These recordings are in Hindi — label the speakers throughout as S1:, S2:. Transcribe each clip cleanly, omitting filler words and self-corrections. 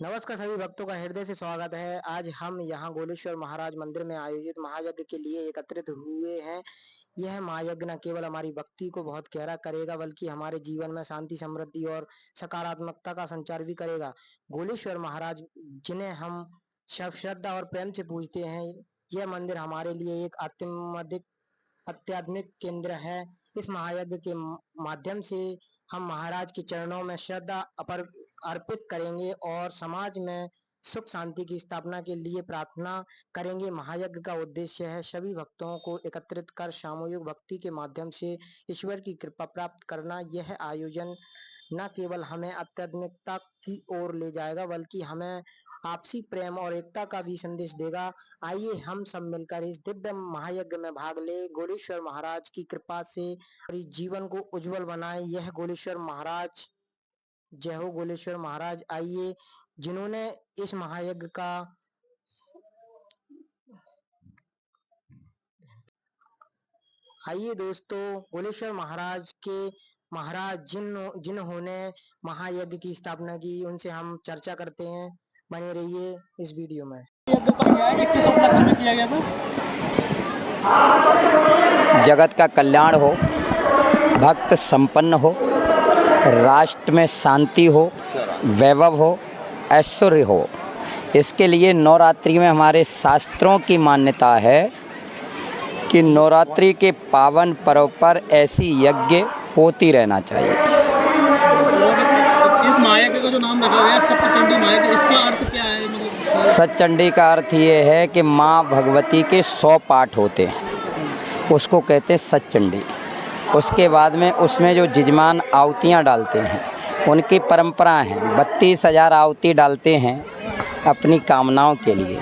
S1: नमस्कार, सभी भक्तों का हृदय से स्वागत है। आज हम यहाँ गोलेश्वर महाराज मंदिर में आयोजित महायज्ञ के लिए एकत्रित हुए हैं। यह महायज्ञ न केवल हमारी भक्ति को बहुत गहरा करेगा, बल्कि हमारे जीवन में शांति, समृद्धि और सकारात्मकता का संचार भी करेगा। गोलेश्वर महाराज, जिन्हें हम सब श्रद्धा और प्रेम से पूजते हैं, यह मंदिर हमारे लिए एक आध्यात्मिक केंद्र है। इस महायज्ञ के माध्यम से हम महाराज के चरणों में श्रद्धा अर्पित करेंगे और समाज में सुख शांति की स्थापना के लिए प्रार्थना करेंगे। महायज्ञ का उद्देश्य है सभी भक्तों को एकत्रित कर सामूहिक भक्ति के माध्यम से ईश्वर की कृपा प्राप्त करना। यह आयोजन न केवल हमें आध्यात्मिकता की ओर ले जाएगा, बल्कि हमें आपसी प्रेम और एकता का भी संदेश देगा। आइए हम सब मिलकर इस दिव्य महायज्ञ में भाग ले, गोलेश्वर महाराज की कृपा से हमारे जीवन को उज्जवल बनाए। यह गोलेश्वर महाराज, जय हो गोलेश्वर महाराज। आइए, जिन्होंने इस महायज्ञ का आइए दोस्तों, गोलेश्वर महाराज के जिन्होंने महायज्ञ की स्थापना की, उनसे हम चर्चा करते हैं। बने रहिए इस वीडियो में।
S2: किस उपलक्ष्य में किया गया था?
S3: जगत का कल्याण हो, भक्त संपन्न हो, राष्ट्र में शांति हो, वैभव हो, ऐश्वर्य हो। इसके लिए नवरात्रि में हमारे शास्त्रों की मान्यता है कि नवरात्रि के पावन पर्व पर ऐसी यज्ञ होती रहना चाहिए।
S2: इस महायज्ञ का जो नाम रखा गया सप्तचंडी महायज्ञ, इसका अर्थ क्या है? मतलब
S3: सतचंडी का अर्थ ये है कि माँ भगवती के 100 पाठ होते हैं, उसको कहते हैं सतचंडी। उसके बाद में उसमें जो यजमान आहुतियाँ डालते हैं, उनकी परंपरा है। 32,000 आहुति डालते हैं अपनी कामनाओं के लिए।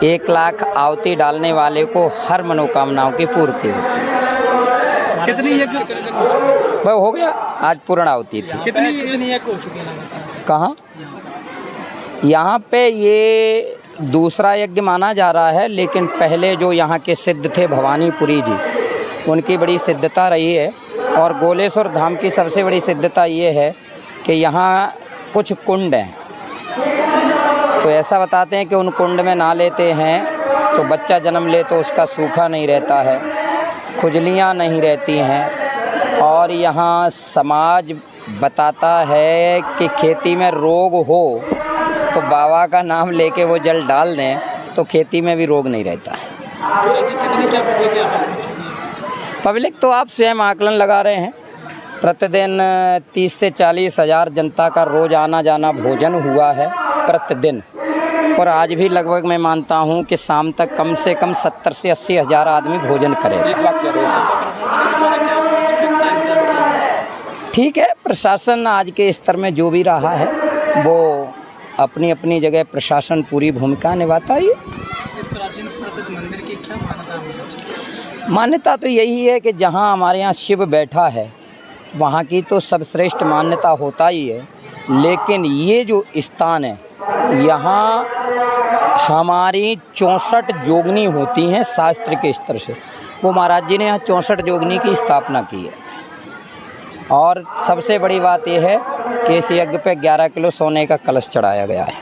S3: 1 लाख आहुति डालने वाले को हर मनोकामनाओं की पूर्ति होती है।
S2: कितनी यज्ञ
S3: वह हो गया, आज पूर्ण आहुति थी।
S2: कितनी यज्ञ हो चुके हैं?
S3: कहाँ? यहाँ पे ये दूसरा यज्ञ माना जा रहा है, लेकिन पहले जो यहाँ के सिद्ध थे भवानीपुरी जी, उनकी बड़ी सिद्धता रही है। और गोलेश्वर धाम की सबसे बड़ी सिद्धता ये है कि यहाँ कुछ कुंड हैं, तो ऐसा बताते हैं कि उन कुंड में नहा लेते हैं तो बच्चा जन्म ले तो उसका सूखा नहीं रहता है, खुजलियाँ नहीं रहती हैं। और यहाँ समाज बताता है कि खेती में रोग हो तो बाबा का नाम लेके वो जल डाल दें तो खेती में भी रोग नहीं रहता है। पब्लिक तो आप स्वयं आकलन लगा रहे हैं। प्रतिदिन 30 से 40 हज़ार जनता का रोज़ आना जाना भोजन हुआ है प्रतिदिन। और आज भी लगभग मैं मानता हूं कि शाम तक कम से कम 70 से 80 हज़ार आदमी भोजन करेगा। ठीक है, प्रशासन आज के स्तर में जो भी रहा है वो अपनी अपनी जगह प्रशासन पूरी भूमिका निभाता ही।
S2: इस प्राचीन प्रसिद्ध मंदिर की क्या मान्यता है?
S3: मान्यता तो यही है कि जहां हमारे यहाँ शिव बैठा है वहाँ की तो सर्वश्रेष्ठ मान्यता होता ही है, लेकिन ये जो स्थान है यहाँ हमारी 64 जोगनी होती हैं शास्त्र के स्तर से। वो महाराज जी ने यहाँ 64 जोगनी की स्थापना की है। और सबसे बड़ी बात यह है कि इस यज्ञ पे 11 किलो सोने का कलश चढ़ाया गया है।